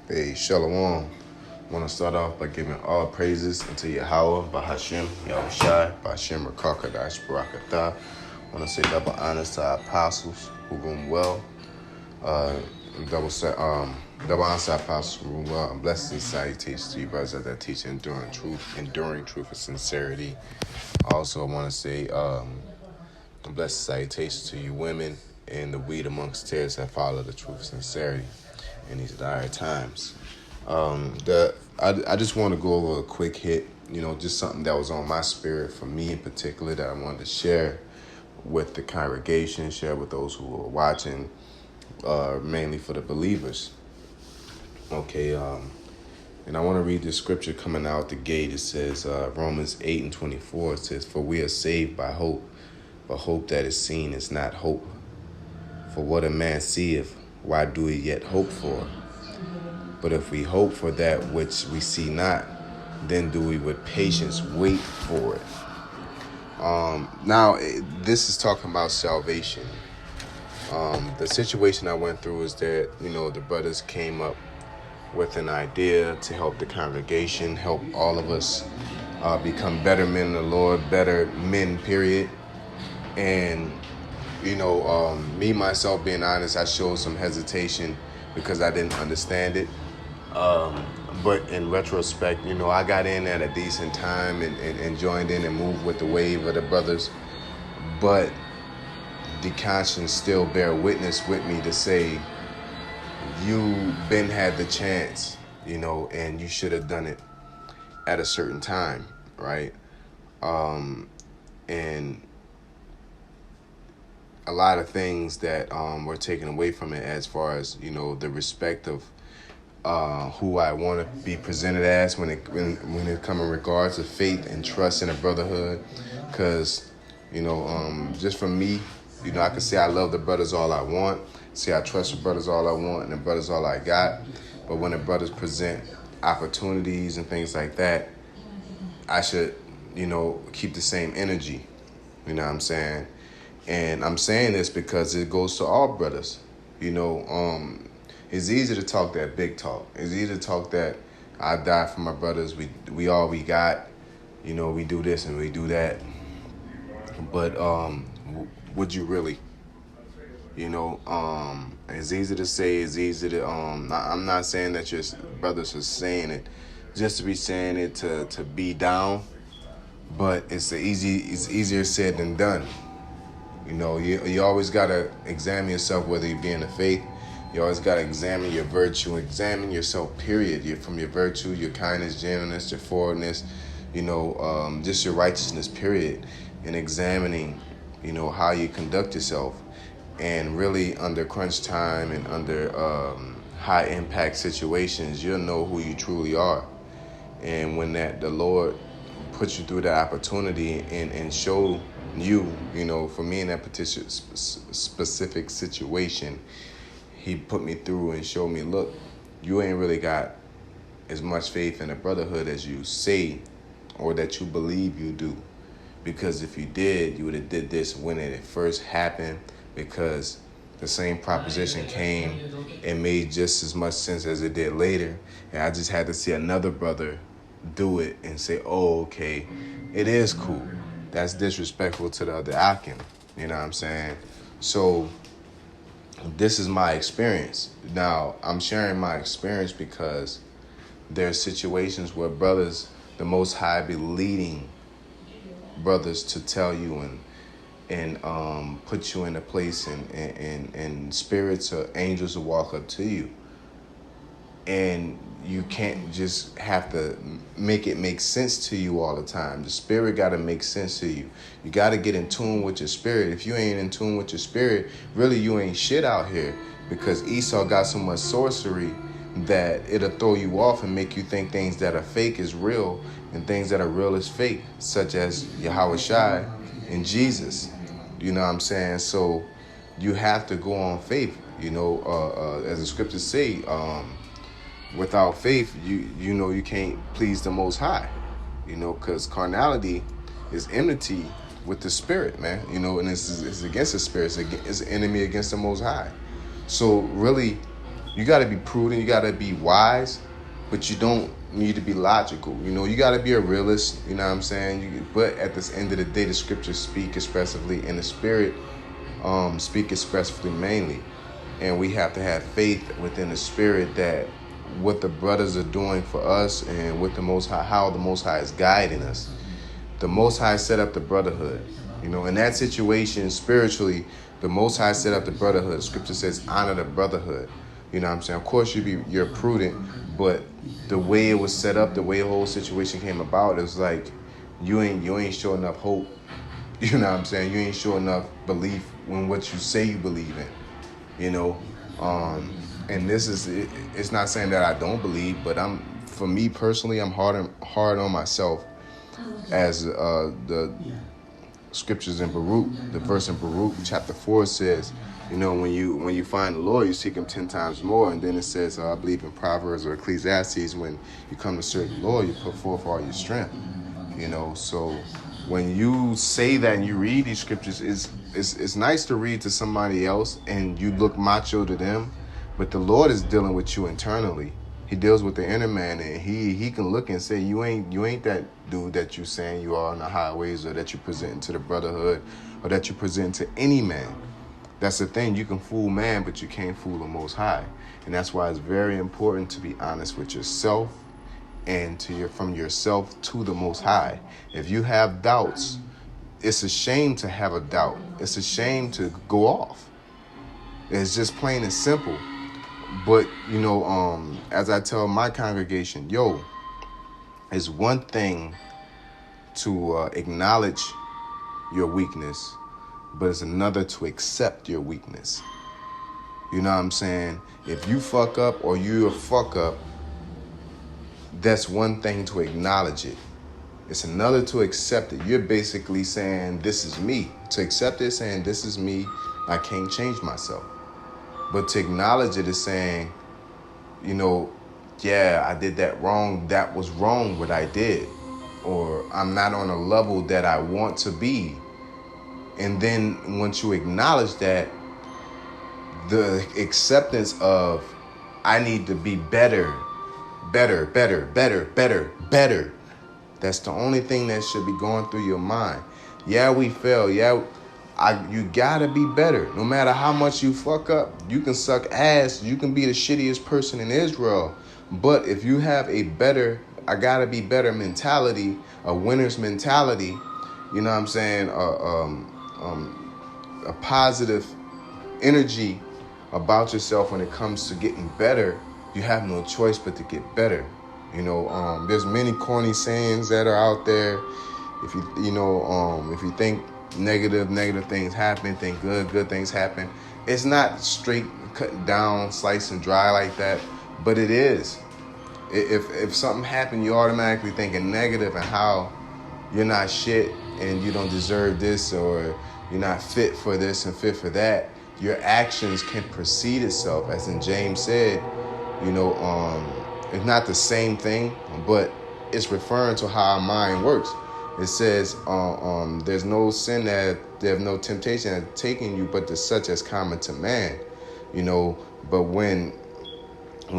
Hey, Shalom. I want to start off by giving all praises unto Yahweh, Bahashim, Yahushai, Bahashim, Rakakadash, Barakatah. I want to say double honors to our apostles who room well. Double honors to our apostles who room well. And blessings and salutations to you brothers that teach enduring truth and sincerity. Also, I want to say blessed salutations to you women and the weed amongst tares that follow the truth and sincerity in these dire times. I just want to go over a quick hit, just something that was on my spirit for me in particular that I wanted to share with the congregation, share with those who are watching, mainly for the believers. Okay, and I want to read this scripture coming out the gate. It says, Romans 8:24, it says, "For we are saved by hope, but hope that is seen is not hope. For what a man seeth, why do we yet hope for? But if we hope for that which we see not, then do we with patience wait for it." This is talking about salvation. The situation I went through is that, the brothers came up with an idea to help the congregation, help all of us become better men in the Lord, better men, period. And, me, myself, being honest, I showed some hesitation because I didn't understand it. But in retrospect, I got in at a decent time and joined in and moved with the wave of the brothers. But the conscience still bear witness with me to say, you been had the chance, and you should have done it at a certain time, right? And a lot of things that were taken away from it as far as, the respect of who I want to be presented as when it comes in regards to faith and trust in a brotherhood. Because, just for me, I can say I love the brothers all I want, say I trust the brothers all I want, and the brothers all I got. But when the brothers present opportunities and things like that, I should, keep the same energy. You know what I'm saying? And I'm saying this because it goes to all brothers. It's easy to talk that big talk. It's easy to talk that I die for my brothers. We all we got. We do this and we do that. But would you really? It's easy to say. It's easy to. I'm not saying that your brothers are saying it just to be saying it to be down. But it's easier said than done. You always gotta examine yourself, whether you be in the faith. You always got to examine your virtue, examine yourself, period. From your virtue, your kindness, gentleness, your forwardness, just your righteousness, period. And examining, how you conduct yourself. And really under crunch time and under high impact situations, you'll know who you truly are. And when the Lord puts you through that opportunity and show you, for me in that particular specific situation, He put me through and showed me, look, you ain't really got as much faith in a brotherhood as you say or that you believe you do. Because if you did, you would have did this when it first happened, because the same proposition came and made just as much sense as it did later. And I just had to see another brother do it and say, oh, okay, it is cool. That's disrespectful to the other Akim. You know what I'm saying? So this is my experience. Now, I'm sharing my experience because there are situations where brothers, the Most High, be leading brothers to tell you and put you in a place and spirits or angels will walk up to you. And you can't just have to make it make sense to you all the time. The spirit got to make sense to you. You got to get in tune with your spirit. If you ain't in tune with your spirit, really you ain't shit out here, because Esau got so much sorcery that it'll throw you off and make you think things that are fake is real and things that are real is fake, such as Yahushai and Jesus. You know what I'm saying? So you have to go on faith, as the scriptures say, without faith, you can't please the Most High, because carnality is enmity with the spirit, man, and it's against the spirit. It's an enemy against the Most High. So really, You got to be prudent. You got to be wise, but you don't need to be logical. You got to be a realist. You know what I'm saying? But at the end of the day, the scriptures speak expressively, and the spirit speak expressively mainly. And we have to have faith within the spirit that what the brothers are doing for us and what the Most High, how the Most High is guiding us. The Most High set up the brotherhood. In that situation, spiritually, the Most High set up the brotherhood. Scripture says, honor the brotherhood. You know what I'm saying? Of course, you're prudent, but the way it was set up, the way the whole situation came about, it's like you ain't sure enough hope. You know what I'm saying? You ain't sure enough belief in what you say you believe in. And this is it's not saying that I don't believe, but for me personally, I'm hard on myself, as the scriptures in Baruch, the verse in Baruch chapter 4 says, when you find the Lord, you seek him 10 times more. And then it says, I believe in Proverbs or Ecclesiastes, when you come to serve the Lord, you put forth all your strength. So when you say that and you read these scriptures, it's nice to read to somebody else and you look macho to them, but the Lord is dealing with you internally. He deals with the inner man, and he can look and say, you ain't that dude that you saying you are on the highways, or that you present to the brotherhood, or that you present to any man. That's the thing. You can fool man, but you can't fool the Most High. And that's why it's very important to be honest with yourself and from yourself to the Most High. If you have doubts, it's a shame to have a doubt. It's a shame to go off. It's just plain and simple. But, as I tell my congregation, it's one thing to acknowledge your weakness, but it's another to accept your weakness. You know what I'm saying? If you fuck up or you're a fuck up, that's one thing to acknowledge it. It's another to accept it. You're basically saying, this is me. To accept it, saying, this is me, I can't change myself. But to acknowledge it is saying, yeah, I did that wrong. That was wrong what I did. Or I'm not on a level that I want to be. And then once you acknowledge that, the acceptance of I need to be better. That's the only thing that should be going through your mind. Yeah, we fail. Yeah, you gotta be better. No matter how much you fuck up, you can suck ass. You can be the shittiest person in Israel. But if you have a better, I gotta be better mentality, a winner's mentality, you know what I'm saying? A positive energy about yourself when it comes to getting better, you have no choice but to get better. There's many corny sayings that are out there. If you think negative things happen, think good things happen. It's not straight cut down, slice and dry like that, but it is. If something happened, you automatically thinking negative and how you're not shit and you don't deserve this, or you're not fit for this and fit for that. Your actions can precede itself, as in James said. It's not the same thing, but it's referring to how our mind works. It says, there's no sin there's no temptation that taking you, but to such as common to man. But when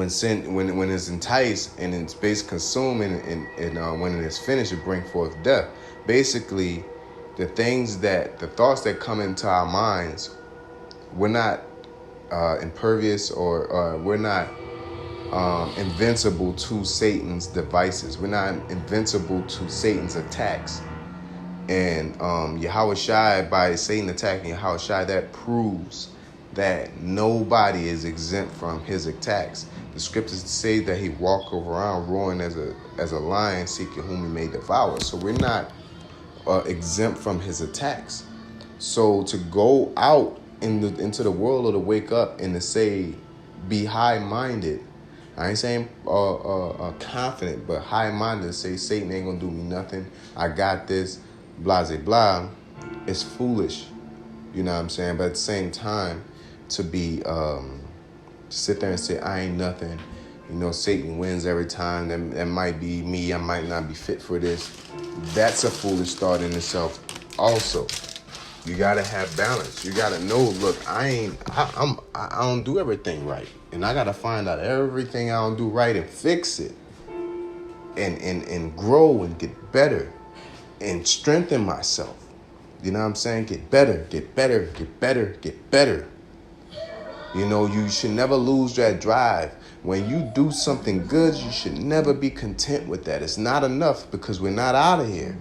sin, when it's enticed and it's basically consumed and when it is finished, it brings forth death. Basically, the thoughts that come into our minds, we're not impervious or we're not invincible to Satan's devices. We're not invincible to Satan's attacks. And Yahweh Shai, by Satan attacking Yahweh Shai, that proves that nobody is exempt from his attacks. The scriptures say that he walked around roaring as a lion, seeking whom he may devour. So we're not exempt from his attacks. So to go out into the world, or to wake up and to say, be high-minded. I ain't saying confident, but high-minded, to say Satan ain't gonna do me nothing. I got this, blah, blah, blah. It's foolish. You know what I'm saying? But at the same time, to be to sit there and say, I ain't nothing. Satan wins every time. That might be me. I might not be fit for this. That's a foolish thought in itself also. You gotta have balance. You gotta know, look, I don't do everything right. And I gotta find out everything I don't do right and fix it. And grow and get better and strengthen myself. You know what I'm saying? Get better, get better, get better, get better. You know, you should never lose that drive. When you do something good, you should never be content with that. It's not enough because we're not out of here.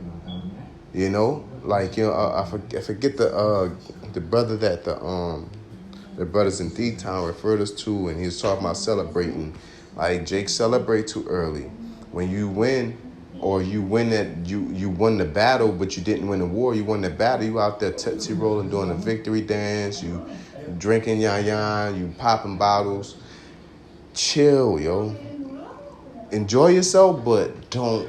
You know, like, you know, I forget the brother that the brothers in D-Town referred us to, and he was talking about celebrating. Like, Jake, celebrate too early. When you win, or you win that you won the battle, but you didn't win the war. You won the battle. You out there tootsie rolling, doing a victory dance. You drinking yan, you popping bottles. Chill, yo. Enjoy yourself, but don't.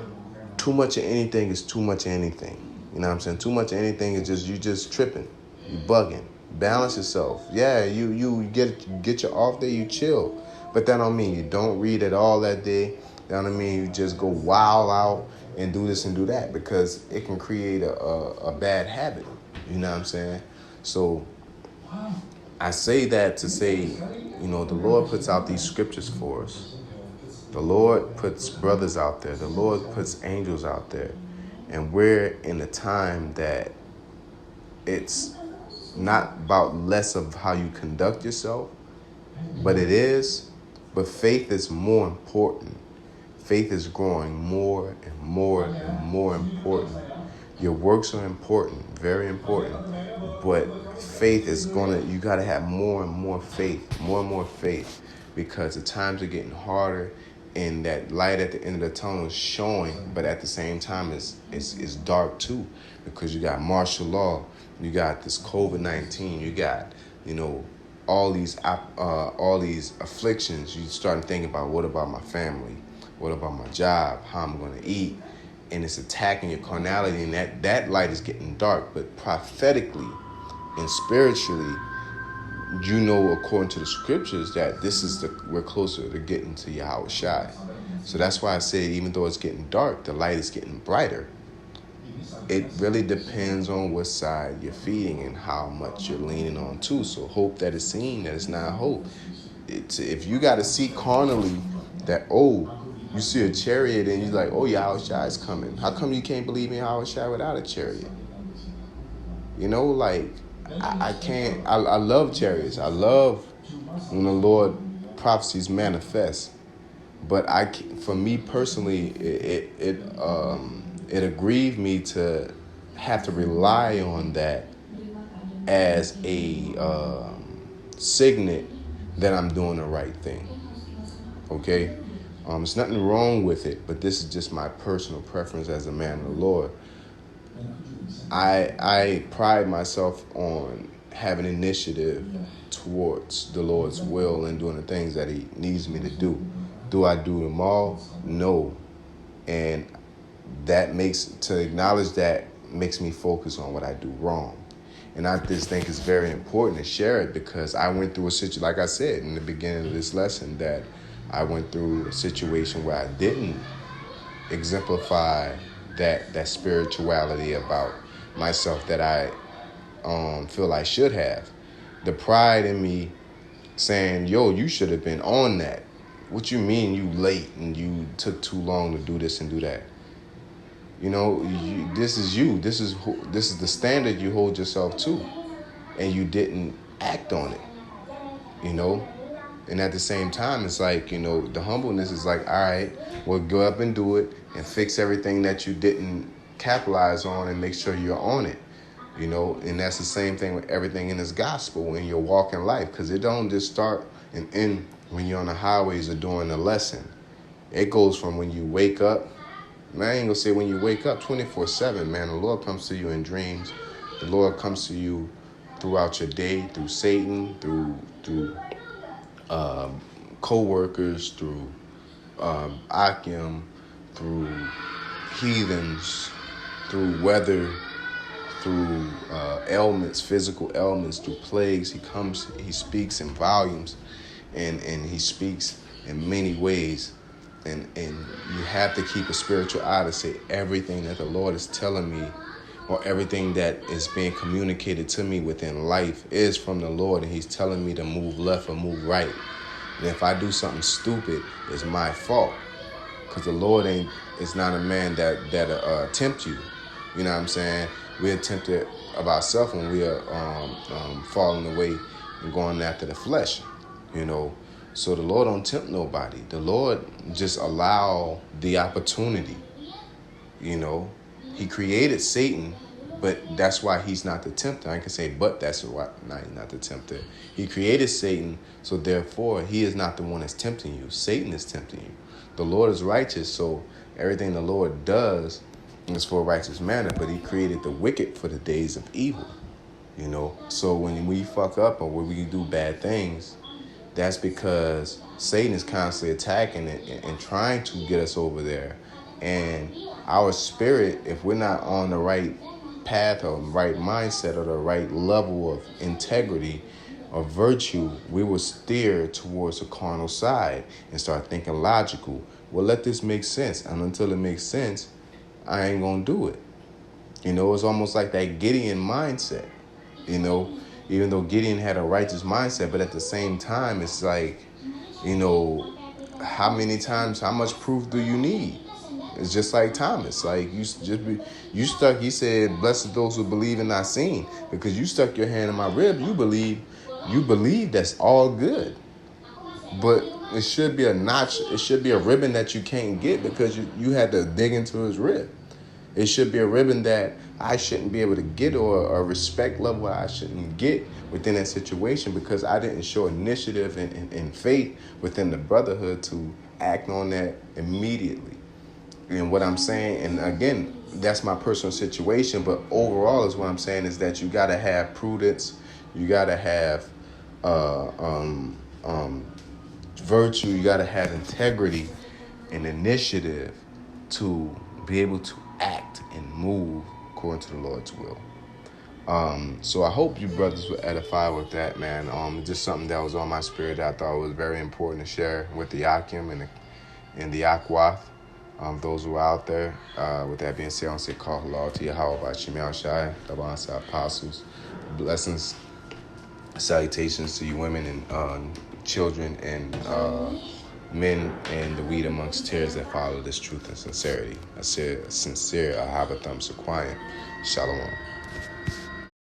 Too much of anything is too much of anything. You know what I'm saying? Too much of anything is just, you just tripping. You bugging. Balance yourself. Yeah, you get your off day, you chill. But that don't mean you don't read at all that day. That don't mean you just go wild out and do this and do that, because it can create a bad habit. You know what I'm saying? So I say that to say, you know, the Lord puts out these scriptures for us. The Lord puts brothers out there. The Lord puts angels out there. And we're in a time that it's not about less of how you conduct yourself, but it is. But faith is more important. Faith is growing more and more and more important. Your works are important, very important. But faith is you got to have more and more faith, more and more faith, because the times are getting harder. And that light at the end of the tunnel is showing, but at the same time, it's dark too, because you got martial law, you got this COVID-19, you got, you know, all these afflictions. You start thinking about, what about my family? What about my job? How I'm going to eat? And it's attacking your carnality, and that light is getting dark. But prophetically and spiritually, you know, according to the scriptures, that we're closer to getting to Yahweh Shai. So that's why I say, even though it's getting dark, the light is getting brighter. It really depends on what side you're feeding and how much you're leaning on too. So hope that is seen, that it's not hope. If you got to see carnally that, you see a chariot and you're like, Yahweh Shai is coming. How come you can't believe in Yahweh Shai without a chariot? You know, like, I can't. I love chariots. I love when the Lord prophecies manifest. But for me personally, it aggrieved me to have to rely on that as a signet that I'm doing the right thing. Okay, there's nothing wrong with it, but this is just my personal preference as a man of the Lord. I pride myself on having initiative towards the Lord's will and doing the things that he needs me to do. Do I do them all? No. And to acknowledge that makes me focus on what I do wrong. And I just think it's very important to share it, because I went through a situation, like I said in the beginning of this lesson, that I went through a situation where I didn't exemplify that spirituality about myself that I feel I should have. The pride in me saying, you should have been on that. What you mean you late and you took too long to do this and do that? You know, this is you. This is the standard you hold yourself to, and you didn't act on it. You know, and at the same time, it's like, you know, the humbleness is like, all right, well, go up and do it and fix everything that you didn't capitalize on and make sure you're on it. You know, and that's the same thing with everything in this gospel when you're walking life, because it don't just start and end when you're on the highways or doing a lesson. It goes from when you wake up. Man, I ain't gonna say when you wake up, 24/7, man. The Lord comes to you in dreams. The Lord comes to you throughout your day, through Satan, through co-workers, through Akim, through heathens, through weather, through ailments, physical ailments, through plagues. He speaks in volumes, and he speaks in many ways. And you have to keep a spiritual eye to say everything that the Lord is telling me or everything that is being communicated to me within life is from the Lord, and he's telling me to move left or move right. And if I do something stupid, it's my fault. Because the Lord is not a man that tempt you. You know what I'm saying? We're tempted of ourselves when we are falling away and going after the flesh. You know, so the Lord don't tempt nobody. The Lord just allow the opportunity. You know, he created Satan, but that's why he's not the tempter. I can say, but that's why he's not the tempter. He created Satan, so therefore he is not the one that's tempting you. Satan is tempting you. The Lord is righteous, so everything the Lord does is for a righteous manner, but he created the wicked for the days of evil. You know, so when we fuck up or when we do bad things, that's because Satan is constantly attacking it and trying to get us over there. And our spirit, if we're not on the right path or right mindset or the right level of integrity or virtue, we will steer towards the carnal side and start thinking logical. Well, let this make sense. And until it makes sense, I ain't going to do it. You know, it's almost like that Gideon mindset. You know, even though Gideon had a righteous mindset, but at the same time, it's like, you know, how much proof do you need? It's just like Thomas. Like you stuck. He said, "Blessed those who believe and not seen," because you stuck your hand in my rib. You believe that's all good, but it should be a notch. It should be a ribbon that you can't get because you had to dig into his rib. It should be a ribbon that I shouldn't be able to get, or a respect level I shouldn't get within that situation because I didn't show initiative and faith within the brotherhood to act on that immediately. And what I'm saying, and again, that's my personal situation, but overall is what I'm saying is that you got to have prudence, you got to have virtue, you got to have integrity and initiative to be able to act and move according to the Lord's will. So I hope you brothers were edified with that, man. Just something that was on my spirit that I thought was very important to share with the Akim and the Akwath. Those who are out there. With that being said, I want to say call halal to Yahweh Shemel Shai, Taban apostles. Blessings, salutations to you women and children and men and the weed amongst tears that follow this truth and sincerity. I said sincere Ahavatham Sequoia. Shalom.